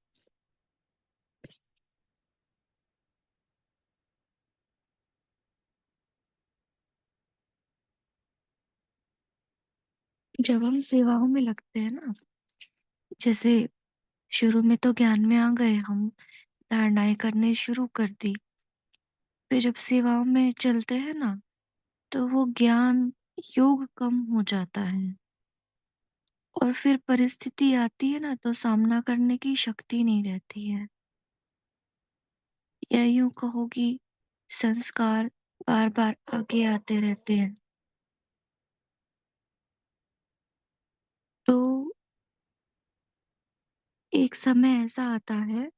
Speaker 1: जब हम सेवाओं में लगते हैं ना, जैसे शुरू में तो ज्ञान में आ गए, हम धारणाएं करने शुरू कर दी। फिर जब सेवाओं में चलते हैं ना, तो वो ज्ञान योग कम हो जाता है और फिर परिस्थिति आती है ना तो सामना करने की शक्ति नहीं रहती है। या यूं कहो कि संस्कार बार बार आगे आते रहते हैं। तो एक समय ऐसा आता है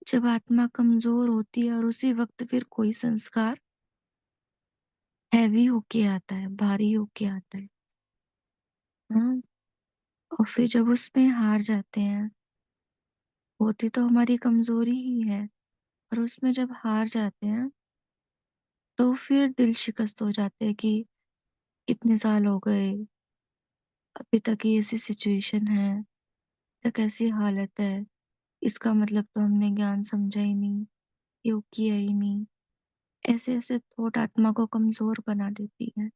Speaker 1: जब आत्मा कमजोर होती है और उसी वक्त फिर कोई संस्कार हैवी होके आता है, भारी होके आता है। हाँ, और फिर जब उसमें हार जाते हैं, होती तो हमारी कमजोरी ही है, और उसमें जब हार जाते हैं तो फिर दिल शिकस्त हो जाते हैं कि कितने साल हो गए, अभी तक ये ऐसी सिचुएशन है, तक ऐसी हालत है। इसका मतलब तो हमने ज्ञान समझा ही नहीं, योग किया ही नहीं। ऐसे ऐसे थॉट आत्मा को कमजोर बना देती है।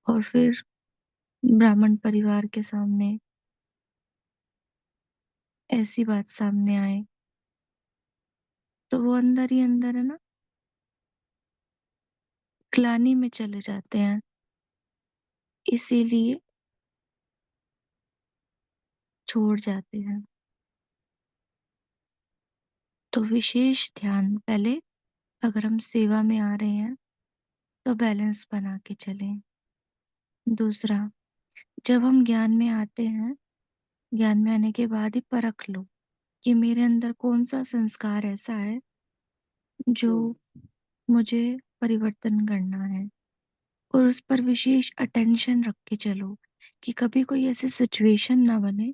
Speaker 1: और फिर ब्राह्मण परिवार के सामने ऐसी बात सामने आए तो वो अंदर ही अंदर है ना ग्लानि में चले जाते हैं। इसीलिए छोड़ जाते हैं। तो विशेष ध्यान पहले, अगर हम सेवा में आ रहे हैं तो बैलेंस बना के चलें। दूसरा, जब हम ज्ञान में आते हैं, ज्ञान में आने के बाद ही परख लो कि मेरे अंदर कौन सा संस्कार ऐसा है जो मुझे परिवर्तन करना है, और उस पर विशेष अटेंशन रख के चलो कि कभी कोई ऐसी सिचुएशन ना बने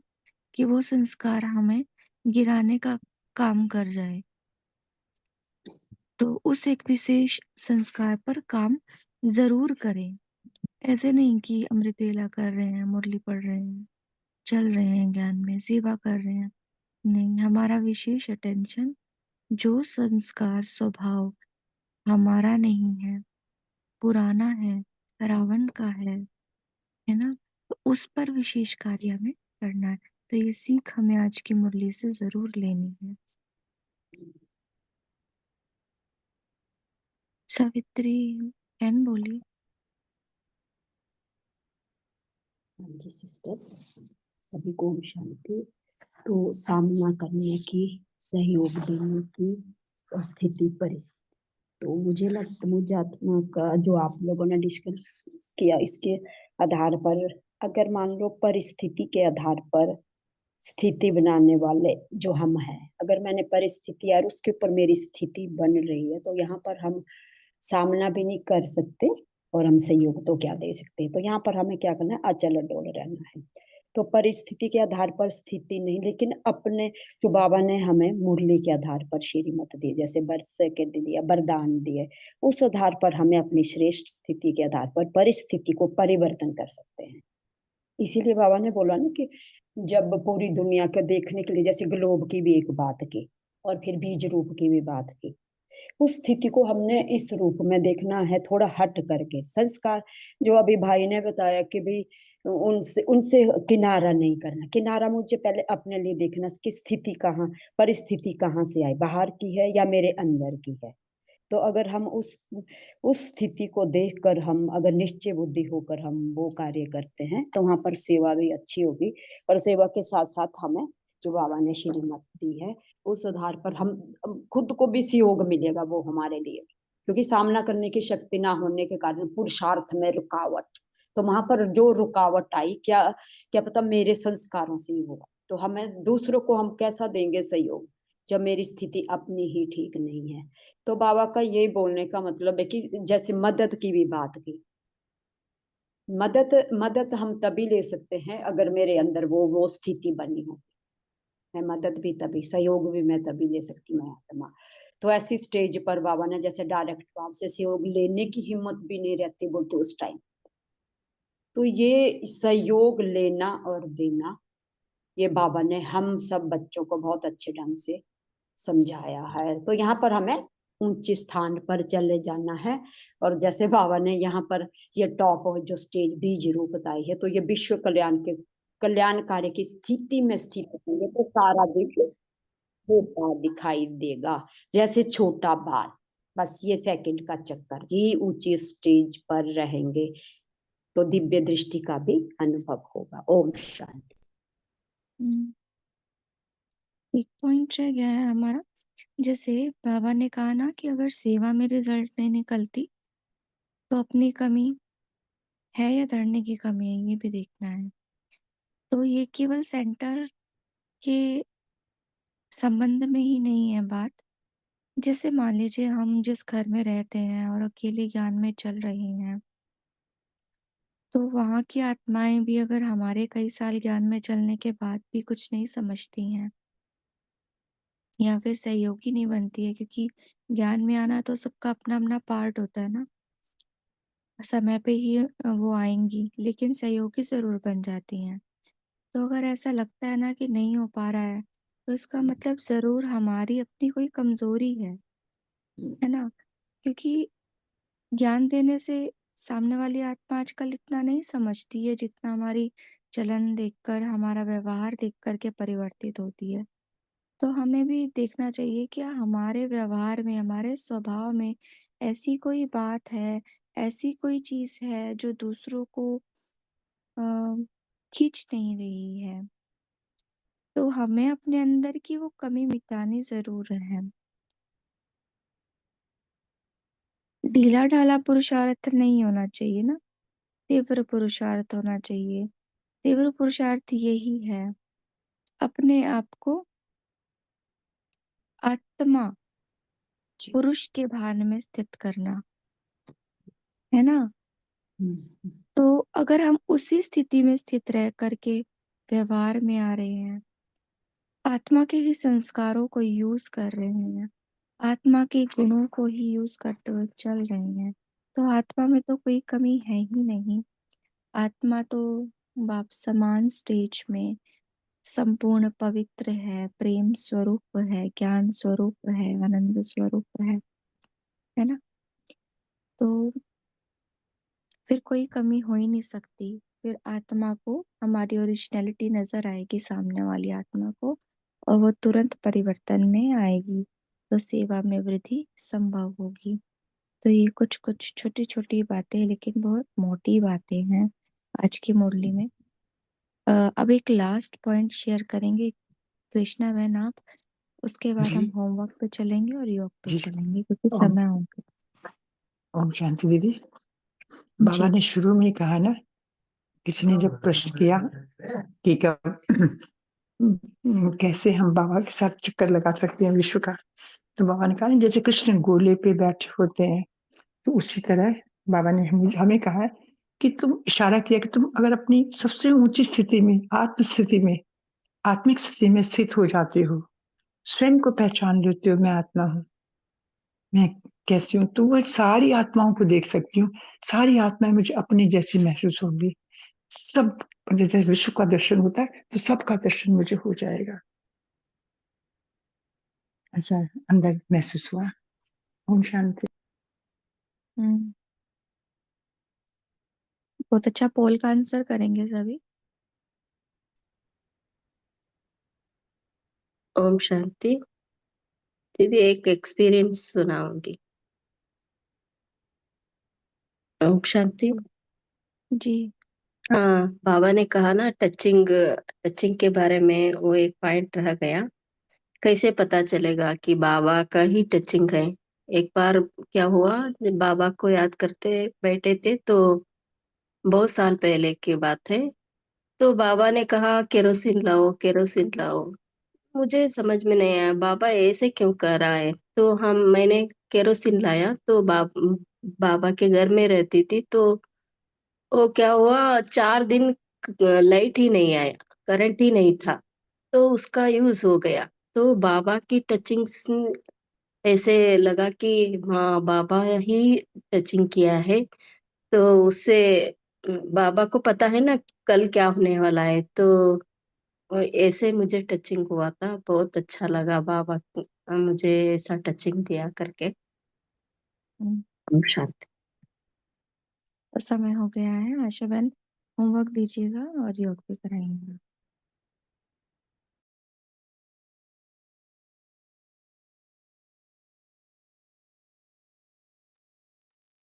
Speaker 1: कि वो संस्कार हमें गिराने का काम कर जाए। तो उस एक विशेष संस्कार पर काम जरूर करें। ऐसे नहीं कि अमृत वेला कर रहे हैं, मुरली पढ़ रहे हैं, चल रहे हैं ज्ञान में, सेवा कर रहे हैं। नहीं, हमारा विशेष अटेंशन जो संस्कार स्वभाव हमारा नहीं है, पुराना है, रावण का है ना, तो उस पर विशेष कार्य हमें करना है। तो ये सीख हमें आज की मुरली से जरूर लेनी है। सावित्री बहन बोली।
Speaker 10: हाँ जी सिस्टर, सभी को ओम शांति। तो सामना करने की, सहयोग देने की स्थिति परिस्थिति, तो मुझे आत्मा का जो आप लोगों ने डिस्कस किया, इसके आधार पर अगर मान लो परिस्थिति के आधार पर स्थिति बनाने वाले जो हम हैं, अगर मैंने परिस्थिति और उसके ऊपर मेरी स्थिति बन रही है, तो यहाँ पर हम सामना भी नहीं कर सकते और हम सहयोग तो क्या दे सकते हैं। तो यहाँ पर हमें क्या करना है, अचल अडोल रहना है। तो परिस्थिति के आधार पर स्थिति नहीं, लेकिन अपने जो बाबा ने हमें मुरली के आधार पर श्रीमत दी, जैसे बरस के दिया, वरदान दिए, उस आधार पर हमें अपनी श्रेष्ठ स्थिति के आधार पर परिस्थिति को परिवर्तन कर सकते हैं। इसीलिए बाबा ने बोला ना कि जब पूरी दुनिया को देखने के लिए, जैसे ग्लोब की भी एक बात की और फिर बीज रूप की भी बात की, उस स्थिति को हमने इस रूप में देखना है, थोड़ा हट करके। संस्कार जो अभी भाई ने बताया कि भाई उनसे उनसे किनारा नहीं करना, किनारा मुझे पहले अपने लिए देखना कि स्थिति कहाँ, परिस्थिति कहाँ से आई, बाहर की है या मेरे अंदर की है। तो अगर हम उस स्थिति को देखकर हम अगर निश्चय बुद्धि होकर हम वो कार्य करते हैं, तो वहां पर सेवा भी अच्छी होगी। और सेवा के साथ साथ हमें जो बाबा ने श्रीमत दी है, उस आधार पर हम खुद को भी सहयोग मिलेगा वो हमारे लिए, क्योंकि सामना करने की शक्ति ना होने के कारण पुरुषार्थ में रुकावट, तो वहां पर जो रुकावट आई, क्या क्या पता मेरे संस्कारों से ही होगा। तो हमें दूसरों को हम कैसा देंगे सहयोग जब मेरी स्थिति अपनी ही ठीक नहीं है। तो बाबा का यही बोलने का मतलब है कि जैसे मदद की भी बात की, मदद मदद हम तभी ले सकते हैं अगर मेरे अंदर वो स्थिति बनी हो। मैं मदद भी तभी, सहयोग भी मैं तभी ले सकती हूँ आत्मा। तो ऐसी स्टेज पर बाबा ने जैसे डायरेक्ट बाप से सहयोग लेने की हिम्मत भी नहीं रहती बोलते उस टाइम। तो ये सहयोग लेना और देना, ये बाबा ने हम सब बच्चों को बहुत अच्छे ढंग से समझाया है। तो यहाँ पर हमें ऊंचे स्थान पर चले जाना है। और जैसे बाबा ने यहाँ पर ये टॉप जो स्टेज बीज रूप बताई है, तो ये विश्व कल्याण के कल्याण कार्य की स्थिति में स्थित होंगे तो सारा विश्व छोटा दिखाई देगा, जैसे छोटा बाल। बस ये सेकंड का चक्कर, यही ऊंची स्टेज पर रहेंगे तो दिव्य दृष्टि का भी अनुभव होगा। ओम शांति।
Speaker 1: एक पॉइंट रह गया है हमारा, जैसे बाबा ने कहा ना कि अगर सेवा में रिजल्ट नहीं निकलती तो अपनी कमी है या धरने की कमी है, ये भी देखना है। तो ये केवल सेंटर के संबंध में ही नहीं है बात। जैसे मान लीजिए हम जिस घर में रहते हैं और अकेले ज्ञान में चल रही हैं, तो वहाँ की आत्माएं भी अगर हमारे कई साल ज्ञान में चलने के बाद भी कुछ नहीं समझती हैं या फिर सहयोगी नहीं बनती है, क्योंकि ज्ञान में आना तो सबका अपना अपना पार्ट होता है ना, समय पे ही वो आएंगी, लेकिन सहयोगी जरूर बन जाती हैं। तो अगर ऐसा लगता है ना कि नहीं हो पा रहा है, तो इसका मतलब जरूर हमारी अपनी कोई कमजोरी है ना। क्योंकि ज्ञान देने से सामने वाली आत्मा आजकल इतना नहीं समझती है जितना हमारी चलन देखकर, हमारा व्यवहार देख कर के परिवर्तित होती है। तो हमें भी देखना चाहिए क्या हमारे व्यवहार में, हमारे स्वभाव में ऐसी कोई बात है, ऐसी कोई चीज़ है जो दूसरों को अ, खींच नहीं रही है। तो हमें अपने अंदर की वो कमी मिटानी ज़रूर है। ढीला-ढाला पुरुषार्थ नहीं होना चाहिए ना, तीव्र पुरुषार्थ होना चाहिए। तीव्र पुरुषार्थ यही है, अपने आप को आत्मा,
Speaker 10: जी।
Speaker 1: पुरुष के भान में स्थित करना, है ना?
Speaker 10: हम्म,
Speaker 1: तो अगर हम उसी स्थिति में स्थित रह कर के व्यवहार में आ रहे हैं, आत्मा के ही संस्कारों को यूज़ कर रहे हैं, आत्मा के गुणों को ही यूज़ करते हुए चल रहे हैं, तो आत्मा में तो कोई कमी है ही नहीं। आत्मा तो बाप समान स्टेज में संपूर्ण पवित्र है, प्रेम स्वरूप है, ज्ञान स्वरूप है, आनंद स्वरूप है ना? तो फिर कोई कमी हो ही नहीं सकती। फिर आत्मा को हमारी ओरिजिनलिटी नज़र आएगी सामने वाली आत्मा को और वो तुरंत परिवर्तन में आएगी, तो सेवा में वृद्धि संभव होगी। तो ये कुछ-कुछ छोटी-छोटी बातें लेकिन बहुत मोटी बातें हैं आज की मुरली में। अब एक लास्ट पॉइंट शेयर करेंगे कृष्णा बहन आप, उसके बाद
Speaker 11: जी
Speaker 1: हम होमवर्क पे चलेंगे और योग पे
Speaker 11: जी।
Speaker 1: चलेंगे क्योंकि
Speaker 11: ओम
Speaker 1: समय हो गया।
Speaker 11: ओम शांति दीदी। बाबा
Speaker 1: जी।
Speaker 11: ने शुरू में ही कहा ना, किसी ने जब प्रश्न किया कि कब कैसे हम बाबा के साथ चक्कर लगा सकते हैं विश्व का, तो बाबा ने कहा ना, जैसे कृष्ण गोले पे बैठे होते हैं, तो उसी तरह बाबा ने हमें कहा है कि तुम इशारा किया कि तुम अगर अपनी सबसे ऊंची स्थिति में, आत्म स्थिति में, आत्मिक स्थिति में स्थित हो जाते हो, स्वयं को पहचान लेते हो, मैं आत्मा हूँ, मैं कैसी हूँ, तो वो सारी आत्माओं को देख सकती हूँ। सारी आत्माएं मुझे अपने जैसी महसूस होंगी। सब जैसे विश्व का दर्शन होता है, तो सबका दर्शन मुझे हो जाएगा, ऐसा अंदर महसूस हुआ। ओम शांति।
Speaker 1: हम्म, बहुत अच्छा। पोल का आंसर करेंगे सभी।
Speaker 3: ओम शांति। दीदी एक एक्सपीरियंस सुनाऊंगी। ओम शांति।
Speaker 1: जी।
Speaker 3: हाँ, बाबा ने कहा ना टचिंग, टचिंग के बारे में वो एक पॉइंट रह गया। कैसे पता चलेगा कि बाबा का ही टचिंग है? एक बार क्या हुआ, जब बाबा को याद करते बैठे थे तो बहुत साल पहले की बात है, तो बाबा ने कहा केरोसिन लाओ, केरोसिन लाओ। मुझे समझ में नहीं आया बाबा ऐसे क्यों कर रहा है, तो मैंने केरोसिन लाया, तो बाबा के घर में रहती थी, तो वो क्या हुआ, 4 दिन लाइट ही नहीं आया, करंट ही नहीं था, तो उसका यूज हो गया। तो बाबा की टचिंग ऐसे लगा कि हाँ बाबा ही टचिंग किया है, तो उससे बाबा को पता है ना कल क्या होने वाला है, तो ऐसे मुझे टचिंग हुआ था, बहुत अच्छा लगा बाबा मुझे ऐसा टचिंग दिया करके।
Speaker 1: हम्म,
Speaker 3: शांति।
Speaker 1: तो समय हो गया है। आशा बहन होमवर्क दीजिएगा और योग भी कराएंगे।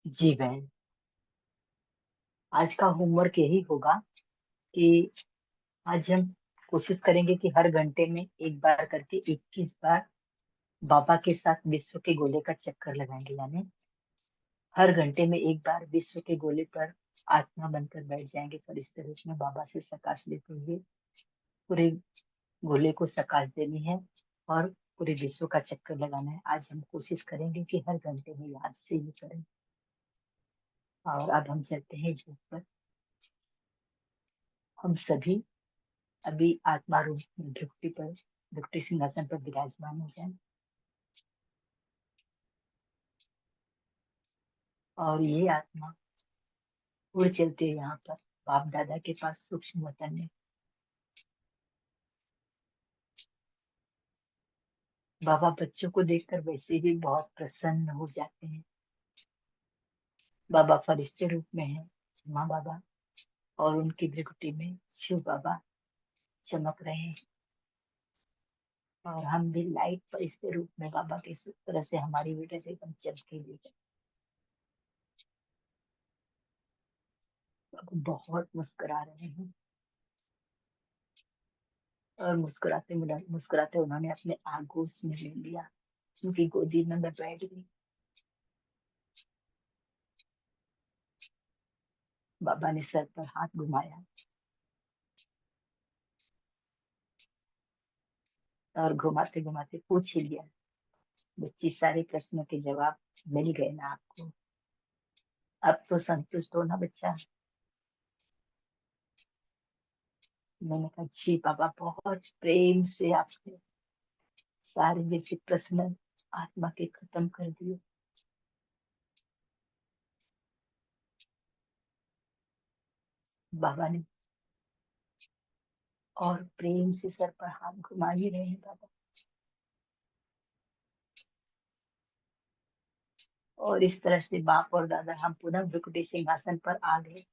Speaker 2: जी बहन, आज का होमवर्क यही होगा कि आज हम कोशिश करेंगे कि हर घंटे में एक बार करके 21 बार बाबा के साथ विश्व के गोले का चक्कर लगाएंगे। यानी हर घंटे में एक बार विश्व के गोले पर आत्मा बनकर बैठ जाएंगे, पर इस तरह में बाबा से सकाश लेते हुए पूरे गोले को सकाश देनी है और पूरे विश्व का चक्कर लगाना है। आज हम कोशिश करेंगे कि हर घंटे में याद से ही करें। और अब हम चलते हैं योग पर। हम सभी अभी आत्मा रूप भुक्ति सिंहासन पर विराजमान हो जाए और ये आत्मा उड़ चलते हैं यहाँ पर बाप दादा के पास सूक्ष्म वतन में। बाबा बच्चों को देखकर वैसे ही बहुत प्रसन्न हो जाते हैं। बाबा फरिश्ते रूप में है, माँ बाबा, और उनकी भृकुटी में शिव बाबा चमक रहे हैं, और हम भी लाइट फरिश्ते रूप में बाबा की तरह से हमारी बेटे से एकदम चमके हुए बाबा बहुत मुस्कुरा रहे हैं, और मुस्कुराते उन्होंने अपने आगोश में ले लिया, उनकी गोदी में मैं बैठ गई। बाबा ने सर पर हाथ घुमाया और घुमाते घुमाते पूछ ही लिया, बच्ची सारे प्रश्नों के जवाब मिल गए ना आपको, अब तो संतुष्ट हो ना बच्चा। मैंने कहा जी बाबा, बहुत प्रेम से आपने सारे जैसे प्रश्न आत्मा के खत्म कर दिए। बाबा ने और प्रेम से सर पर हाथ घुमा ही रहे हैं बाबा, और इस तरह से बाप और दादा हम पुनः भृकुटी सिंहासन पर आ गए,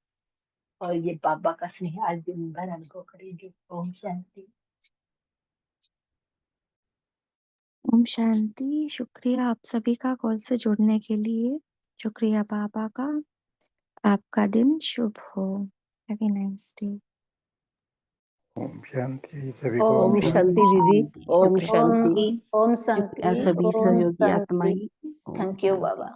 Speaker 2: और ये बाबा का स्नेह आज दिन भर अनुभव करेंगे। ओम शांति।
Speaker 1: ओम शांति। शुक्रिया आप सभी का कॉल से जुड़ने के लिए। शुक्रिया बाबा का। आपका दिन शुभ हो। Have a nice day.
Speaker 12: Om Shanti, सभी को
Speaker 3: ओम
Speaker 12: ओम
Speaker 3: शांति दीदी। ओम
Speaker 1: शुक्रिया।
Speaker 3: शांति।
Speaker 7: ओम
Speaker 8: शुक्रिया
Speaker 7: शांति।
Speaker 8: सभी
Speaker 7: ओम
Speaker 8: सहयोगी
Speaker 7: शांति।
Speaker 8: आत्माएं। ओम
Speaker 7: थैंक यू
Speaker 8: शांति।
Speaker 7: बाबा।